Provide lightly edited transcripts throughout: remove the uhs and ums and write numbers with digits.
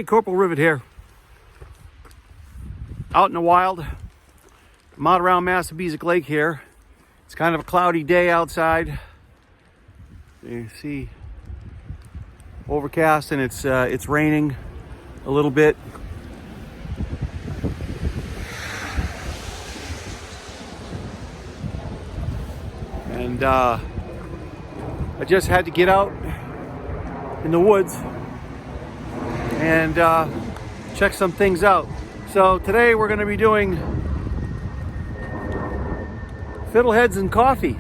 Corporal Rivet here. Out in the wild. I'm out around Massapequa Lake here. It's kind of a cloudy day outside. You see, overcast, and it's raining a little bit. And I just had to get out in the woods and check some things out. So today we're going to be doing fiddleheads and coffee.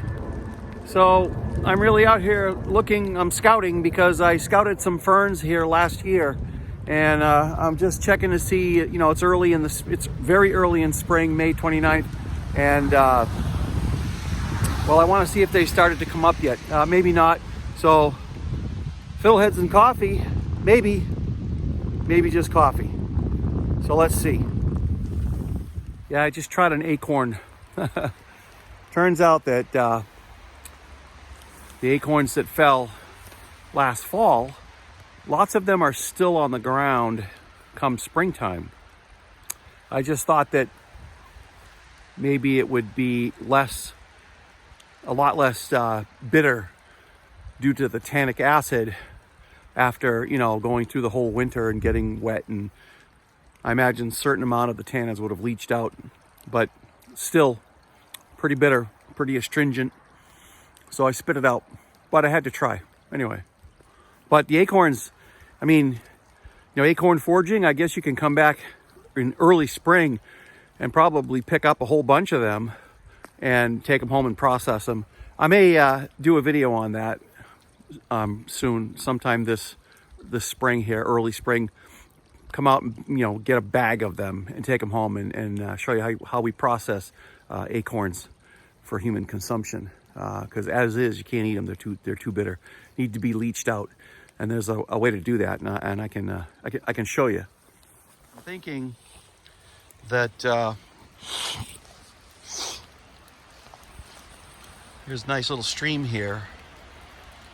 So I'm really out here I'm scouting because I scouted some ferns here last year, and I'm just checking to see, you know, it's very early in spring, May 29th, and well, I want to see if they started to come up yet. Maybe not. So fiddleheads and coffee, maybe just coffee. So let's see. Yeah, I just tried an acorn. Turns out that the acorns that fell last fall, lots of them are still on the ground come springtime. I just thought that maybe it would be a lot less bitter due to the tannic acid after, you know, going through the whole winter and getting wet, and I imagine a certain amount of the tannins would have leached out, but still pretty bitter, pretty astringent. So I spit it out, but I had to try anyway. But the acorns, I mean, you know, acorn foraging, I guess you can come back in early spring and probably pick up a whole bunch of them and take them home and process them. I may do a video on that soon, sometime this spring here, early spring. Come out and, you know, get a bag of them and take them home and show you how we process acorns for human consumption. Because as is, you can't eat them; they're too bitter. Need to be leached out, and there's a way to do that, and I can show you. I'm thinking that here's a nice little stream here,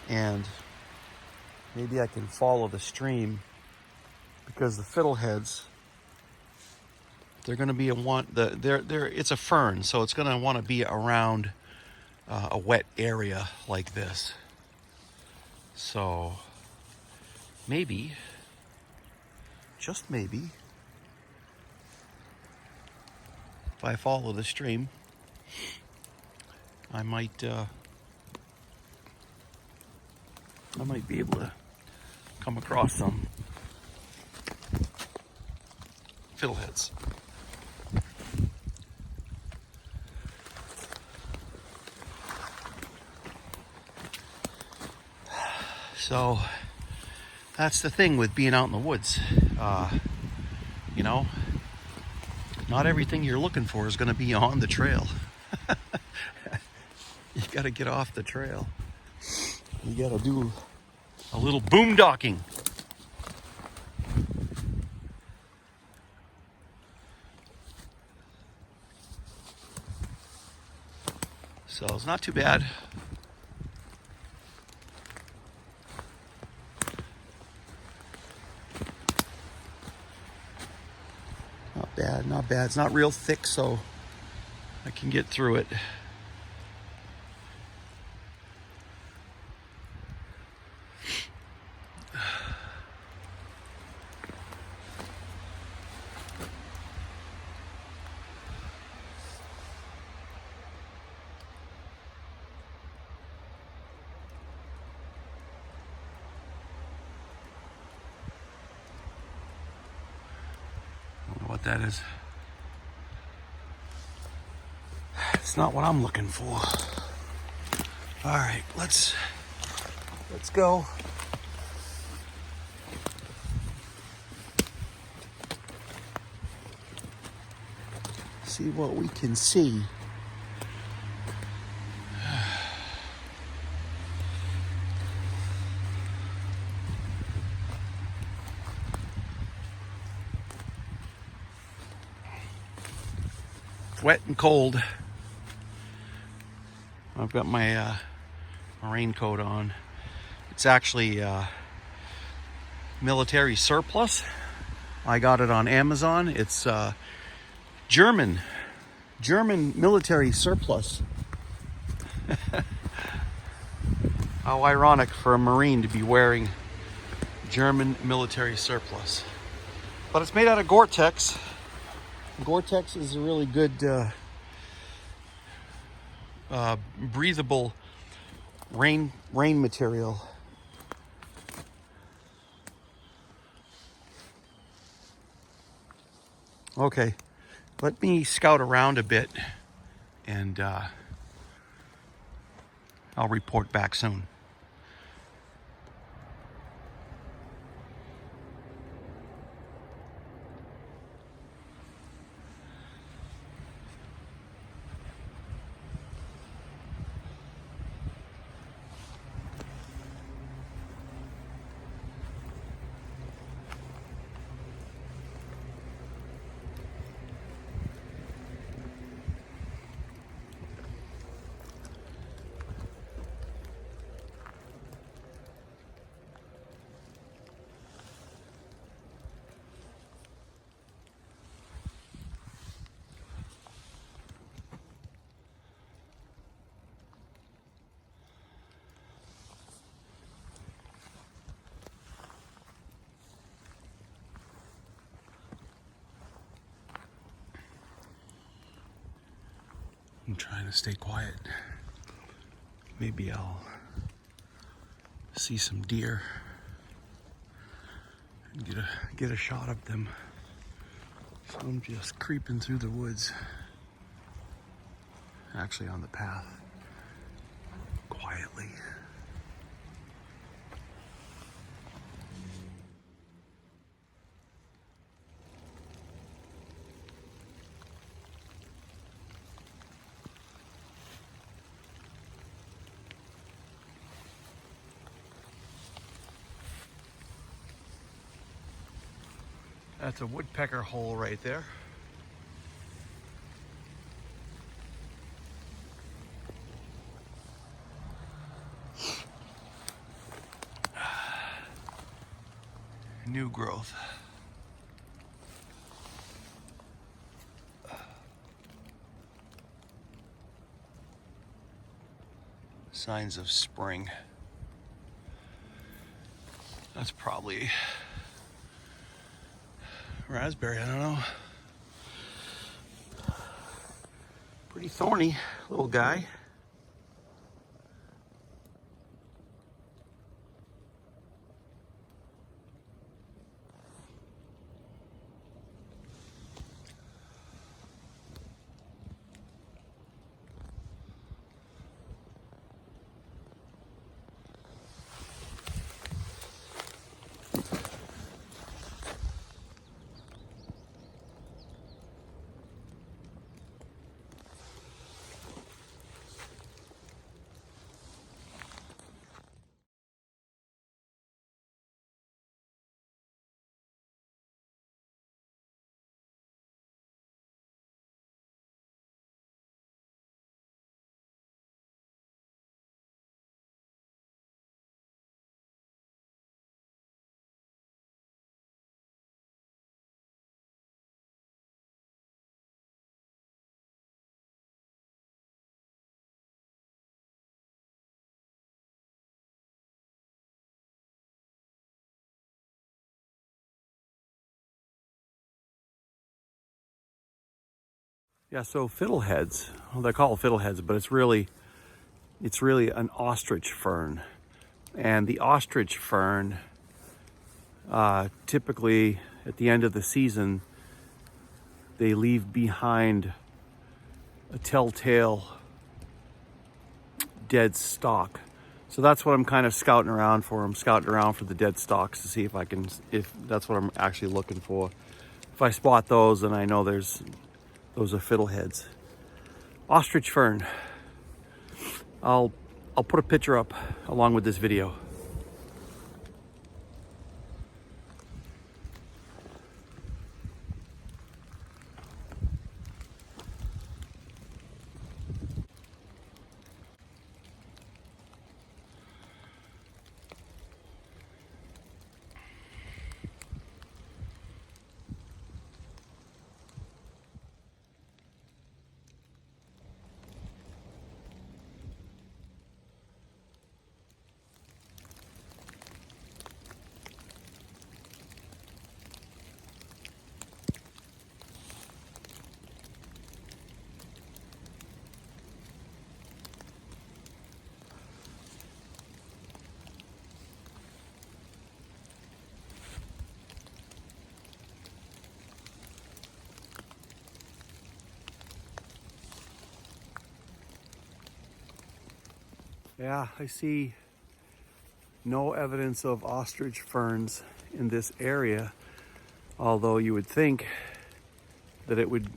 and maybe I can follow the stream, because the fiddleheads, they're going to be it's a fern, so it's going to want to be around a wet area like this. So maybe, just maybe, if I follow the stream, I might be able to come across some fiddleheads. So that's the thing with being out in the woods. You know, not everything you're looking for is going to be on the trail. You got to get off the trail. You got to do a little boondocking. So it's not too bad. Not bad. It's not real thick, so I can get through it. What that is. It's not what I'm looking for. All right, let's go. See what we can see. Wet and cold. I've got my raincoat on. It's actually military surplus, I got it on Amazon. It's German military surplus. How ironic for a Marine to be wearing German military surplus. But it's made out of Gore-Tex. Gore-Tex is a really good breathable rain material. Okay, let me scout around a bit and I'll report back soon. I'm trying to stay quiet. Maybe I'll see some deer and get a shot of them. So I'm just creeping through the woods, actually on the path, quietly. That's a woodpecker hole right there. New growth. Signs of spring. That's probably raspberry, I don't know. Pretty thorny little guy. Yeah, so fiddleheads, well, they're called fiddleheads, but it's really an ostrich fern. And the ostrich fern, typically at the end of the season, they leave behind a telltale dead stalk. So that's what I'm kind of scouting around for. I'm scouting around for the dead stalks to see if that's what I'm actually looking for. If I spot those, then I know those are fiddleheads. Ostrich fern. I'll put a picture up along with this video. Yeah, I see no evidence of ostrich ferns in this area, although you would think that it would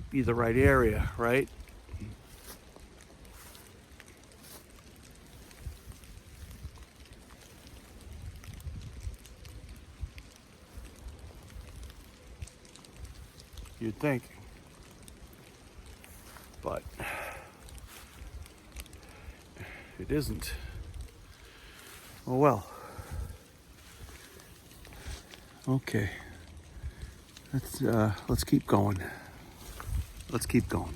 be the right area, right? You'd think, but it isn't. Oh well. Okay. Let's keep going. Let's keep going.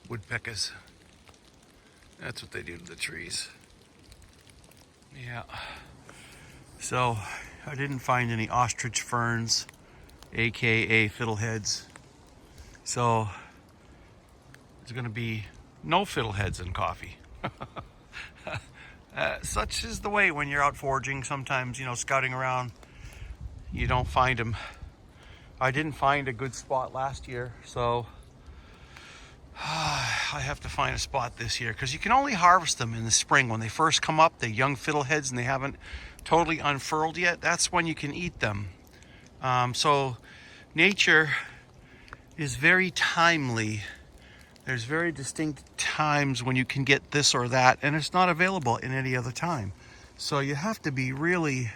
Woodpeckers. That's what they do to the trees. Yeah. So I didn't find any ostrich ferns, aka fiddleheads. So there's gonna be no fiddleheads in coffee. Such is the way when you're out foraging. Sometimes, scouting around, you don't find them. I didn't find a good spot last year, so I have to find a spot this year, because you can only harvest them in the spring when they first come up. They're young fiddleheads and they haven't totally unfurled yet. That's when you can eat them. So nature is very timely. There's very distinct times when you can get this or that, and it's not available in any other time. So you have to be really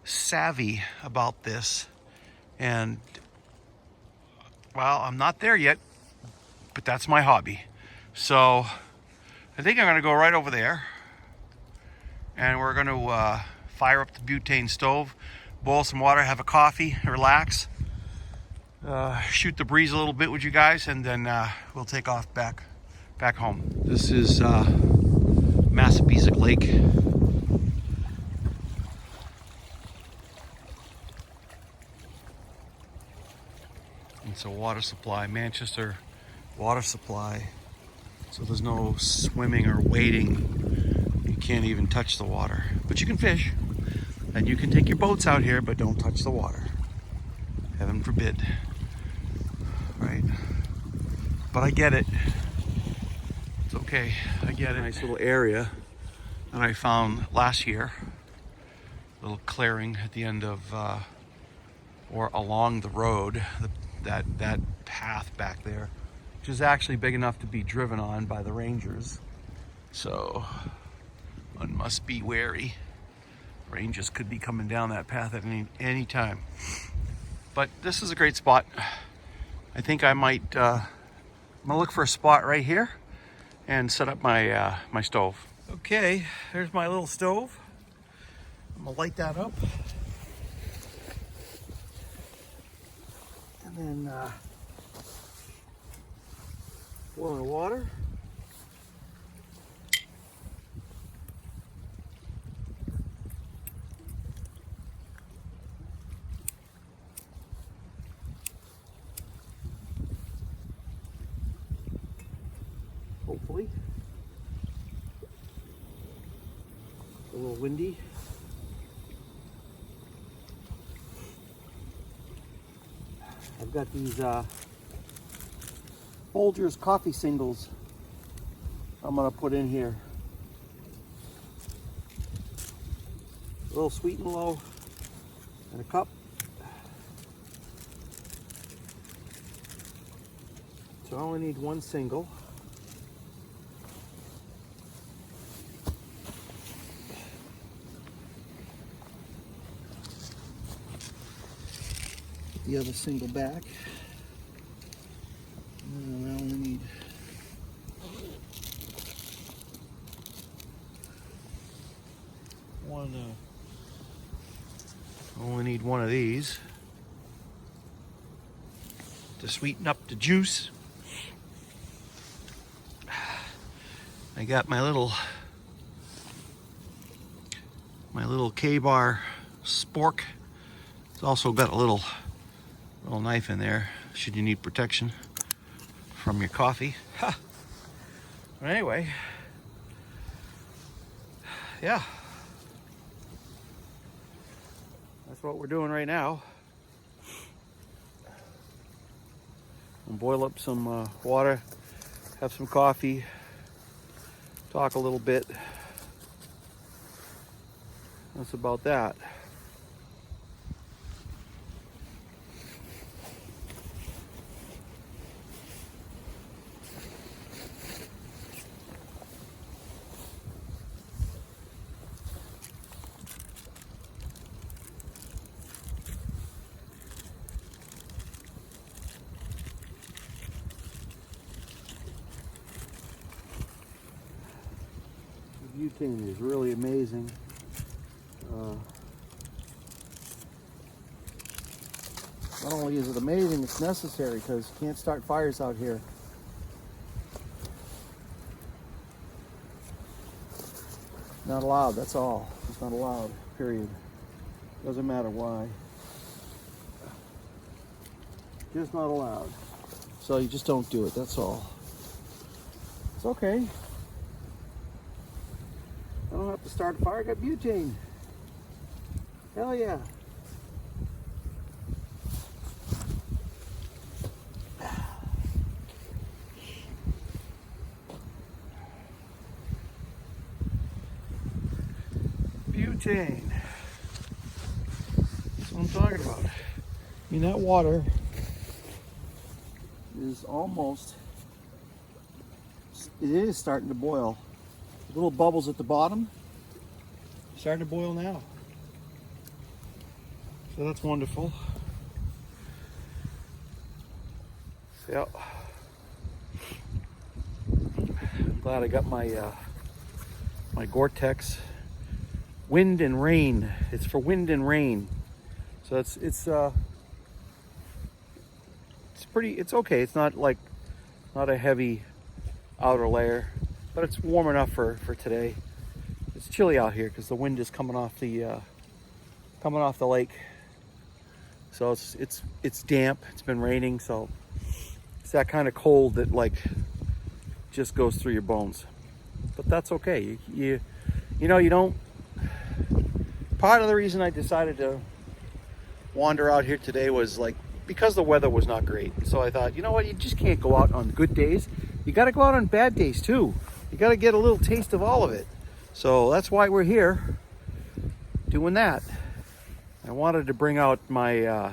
savvy about this. And, well, I'm not there yet, but that's my hobby. So I think I'm gonna go right over there, and we're gonna fire up the butane stove, boil some water, have a coffee, relax, shoot the breeze a little bit with you guys, and then we'll take off back home. This is Massapequa Lake. It's a water supply, Manchester water supply. So there's no swimming or wading. You can't even touch the water, but you can fish, and you can take your boats out here, but don't touch the water. Heaven forbid, right? But I get it. It's okay, I get it. Nice little area that I found last year. Little clearing at the end of, or along the road, that path back there, which is actually big enough to be driven on by the rangers. So one must be wary. Rangers could be coming down that path at any time. But this is a great spot. I think I might, I'm gonna look for a spot right here and set up my my stove. Okay, there's my little stove. I'm gonna light that up. And then boil the water. Hopefully. A little windy. I've got these Folgers coffee singles I'm gonna put in here. A little sweet and low and a cup. So I only need one single. Put the other single back. And I only need one. Only need one of these. to sweeten up the juice. I got my little K-bar spork. It's also got a little knife in there should you need protection from your coffee. Ha. But anyway, yeah, that's what we're doing right now. We'll boil up some water, have some coffee, talk a little bit. That's about that. The butane is really amazing. Not only is it amazing, it's necessary because you can't start fires out here. Not allowed, that's all. It's not allowed, period. Doesn't matter why. Just not allowed. So you just don't do it, that's all. It's okay. I don't have to start a fire, I got butane. Hell yeah. Butane. That's what I'm talking about. I mean, that water is almost, it is starting to boil. Little bubbles at the bottom, starting to boil now. So that's wonderful. Yep. I'm glad I got my my Gore-Tex. Wind and rain. It's for wind and rain. So it's pretty. It's okay. It's not like not a heavy outer layer, but it's warm enough for today. It's chilly out here because the wind is coming off the lake. So it's damp. It's been raining, so it's that kind of cold that like just goes through your bones. But that's okay. You know you don't. Part of the reason I decided to wander out here today was like because the weather was not great. So I thought, you know what, you just can't go out on good days. You got to go out on bad days too. You got to get a little taste of all of it. So that's why we're here doing that. I wanted to bring out my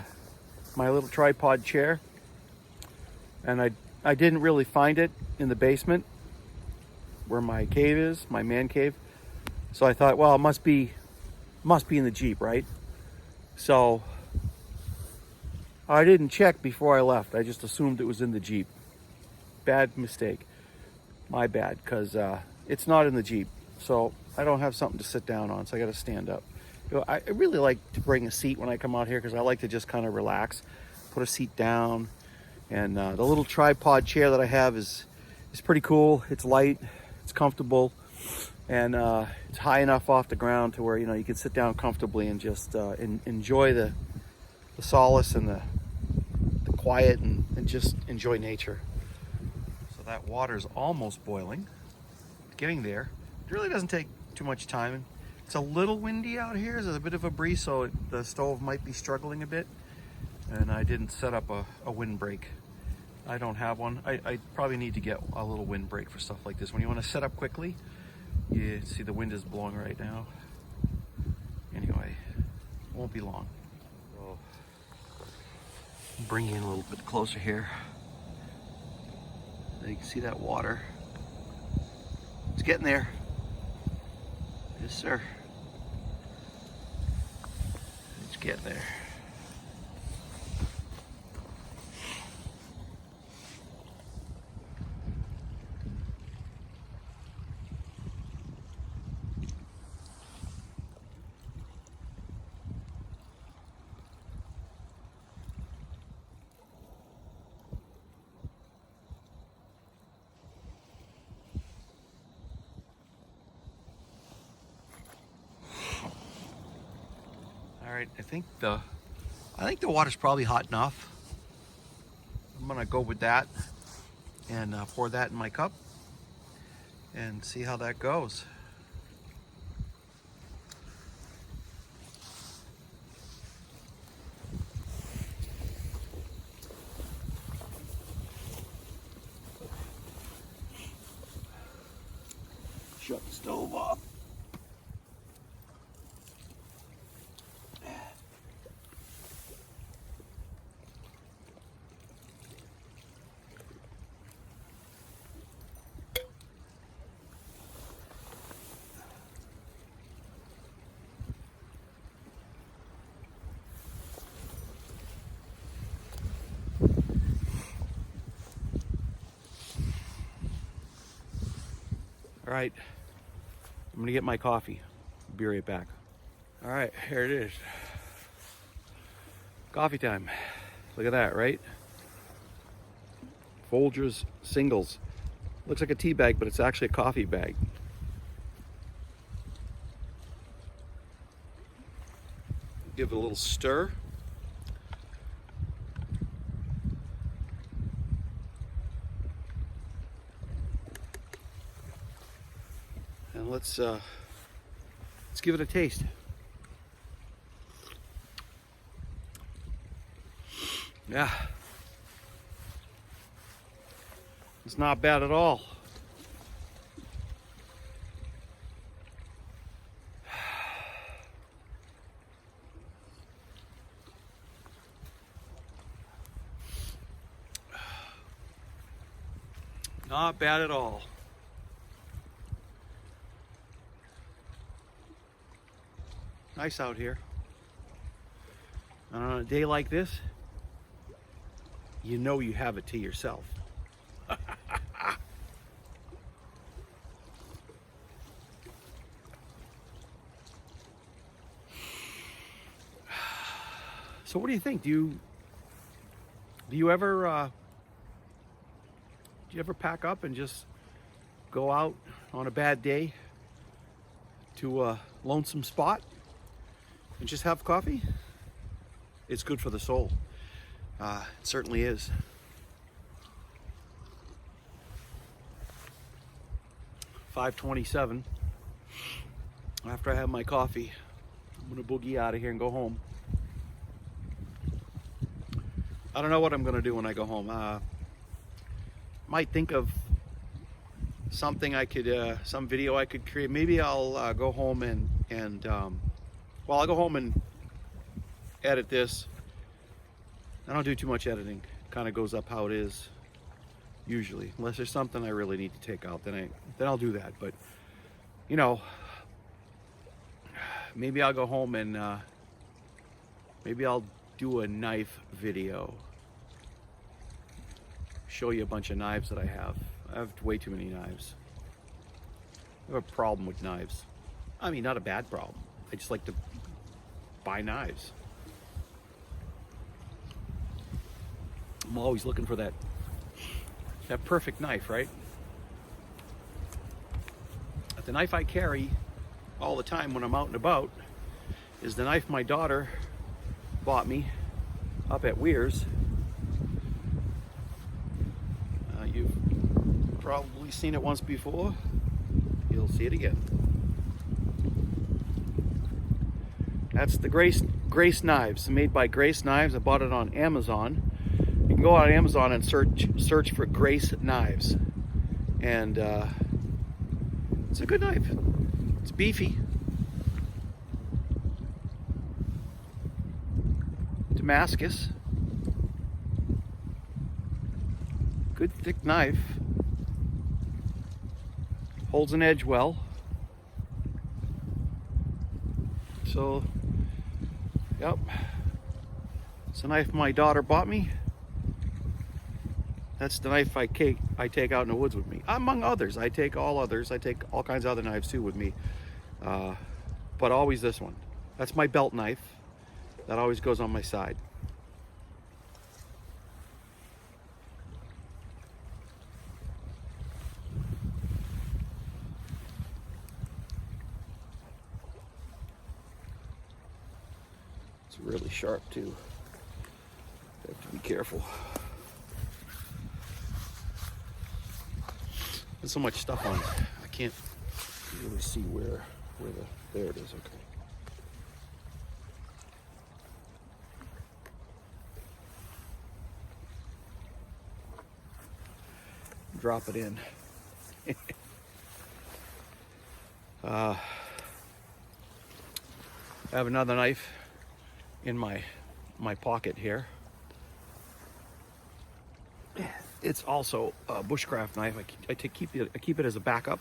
my little tripod chair, and I didn't really find it in the basement where my cave is, my man cave. So I thought, well, it must be in the Jeep, right? So I didn't check before I left. I just assumed it was in the Jeep. Bad mistake. My bad, because it's not in the Jeep. So I don't have something to sit down on, so I got to stand up. You know, I really like to bring a seat when I come out here because I like to just kind of relax, put a seat down. And the little tripod chair that I have is pretty cool. It's light, it's comfortable, and it's high enough off the ground to where you can sit down comfortably and just enjoy the solace and the quiet and just enjoy nature. So that water's almost boiling. It's getting there. It really doesn't take too much time. It's a little windy out here. There's a bit of a breeze, so the stove might be struggling a bit. And I didn't set up a windbreak. I don't have one. I probably need to get a little windbreak for stuff like this. When you want to set up quickly, you see the wind is blowing right now. Anyway, won't be long. So, bring you in a little bit closer here. You can see that water. It's getting there. Yes, sir. It's getting there. right, I think the water's probably hot enough. I'm gonna go with that and pour that in my cup and see how that goes. Shut the stove off. All right, I'm gonna get my coffee. Be right back. All right, here it is. Coffee time. Look at that, right? Folgers singles. Looks like a tea bag, but it's actually a coffee bag. Give it a little stir. And let's give it a taste. Yeah. It's not bad at all. Not bad at all. Nice out here. And on a day like this, you know you have it to yourself. So what do you think? Do you ever pack up and just go out on a bad day to a lonesome spot and just have coffee? It's good for the soul. It certainly is. 5:27. After I have my coffee, I'm gonna boogie out of here and go home. I don't know what I'm gonna do when I go home. Might think of something I could, some video I could create. Maybe I'll go home and I'll go home and edit this. I don't do too much editing. Kind of goes up how it is usually, unless there's something I really need to take out. Then I'll do that. But you know, maybe I'll go home and maybe I'll do a knife video. Show you a bunch of knives that I have. I have way too many knives. I have a problem with knives. I mean, not a bad problem. I just like to buy knives. I'm always looking for that perfect knife, right? But the knife I carry all the time when I'm out and about is the knife my daughter bought me up at Weir's. You've probably seen it once before. You'll see it again. That's the Grace Knives, made by Grace Knives. I bought it on Amazon. You can go on Amazon and search for Grace Knives, and it's a good knife. It's beefy. Damascus. Good thick knife. Holds an edge well. So, yep. It's a knife my daughter bought me. That's the knife I take out in the woods with me. Among others. I take all others. I take all kinds of other knives too with me. But always this one. That's my belt knife. That always goes on my side. It's really sharp too. You have to be careful. There's so much stuff on it. I can't really see where there it is. Okay. Drop it in. I have another knife in my pocket here. It's also a bushcraft knife. I keep it as a backup.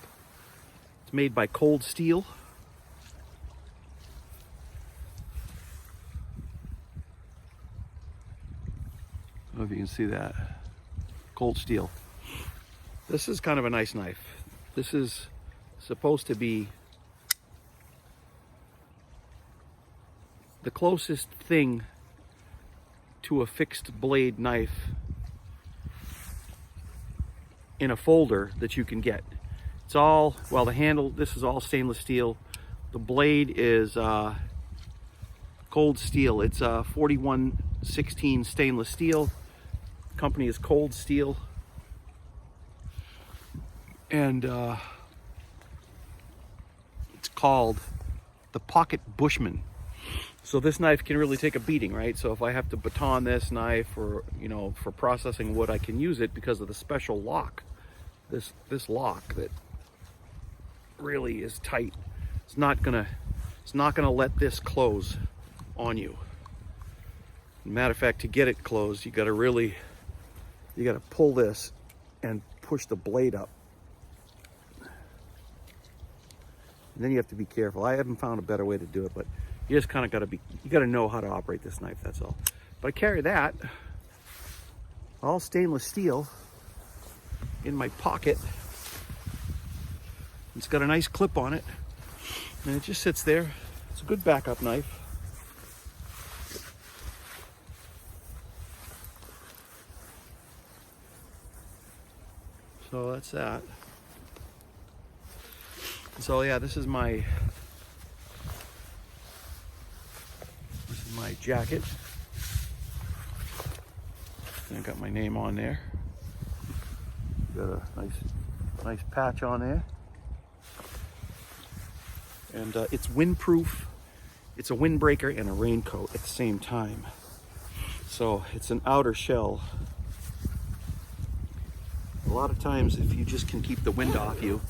It's made by Cold Steel. I don't know if you can see that. Cold Steel. This is kind of a nice knife. This is supposed to be the closest thing to a fixed blade knife in a folder that you can get. It's all, well, the handle, this is all stainless steel. The blade is Cold Steel. It's 4116 stainless steel. The company is Cold Steel. And it's called the Pocket Bushman. So this knife can really take a beating, right? So if I have to baton this knife or, you know, for processing wood, I can use it because of the special lock. This lock that really is tight. It's not gonna let this close on you. Matter of fact, to get it closed, you gotta pull this and push the blade up. And then you have to be careful. I haven't found a better way to do it, but you just kind of gotta know how to operate this knife, that's all. But I carry that, all stainless steel, in my pocket. It's got a nice clip on it, and it just sits there. It's a good backup knife. So that's that. So yeah, this is my jacket. And I got my name on there. Got a nice patch on there. And it's windproof. It's a windbreaker and a raincoat at the same time. So it's an outer shell. A lot of times, if you just can keep the wind off you,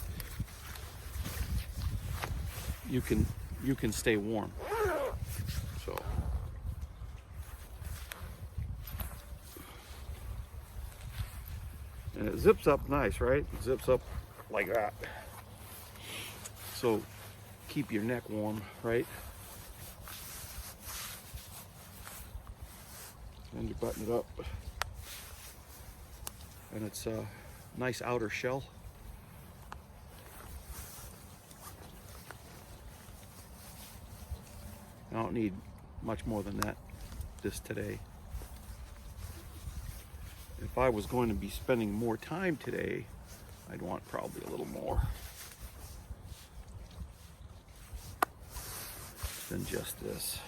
you can stay warm. So and it zips up nice, right? It zips up like that. So keep your neck warm, right? And you button it up. And it's a nice outer shell. I don't need much more than this today. If I was going to be spending more time today, I'd want probably a little more than just this.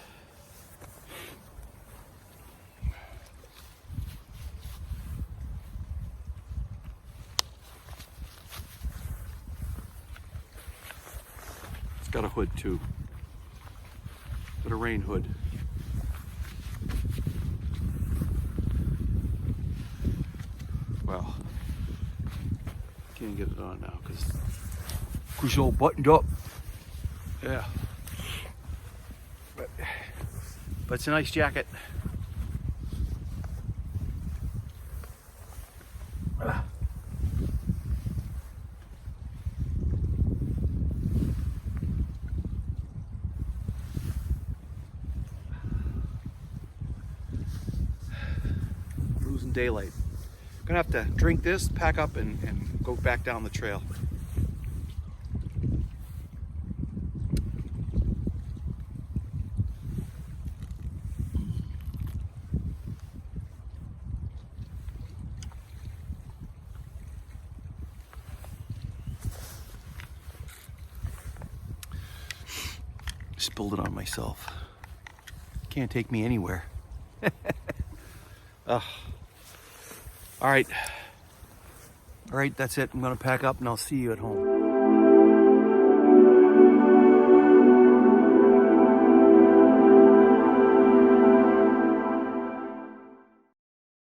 It's got a hood too. Got a rain hood. Well, can't get it on now because it's all buttoned up. Yeah. But it's a nice jacket. Losing daylight. Gonna have to drink this, pack up, and go back down the trail. Spilled it on myself. can't take me anywhere. All right. All right, that's it. I'm gonna pack up and I'll see you at home.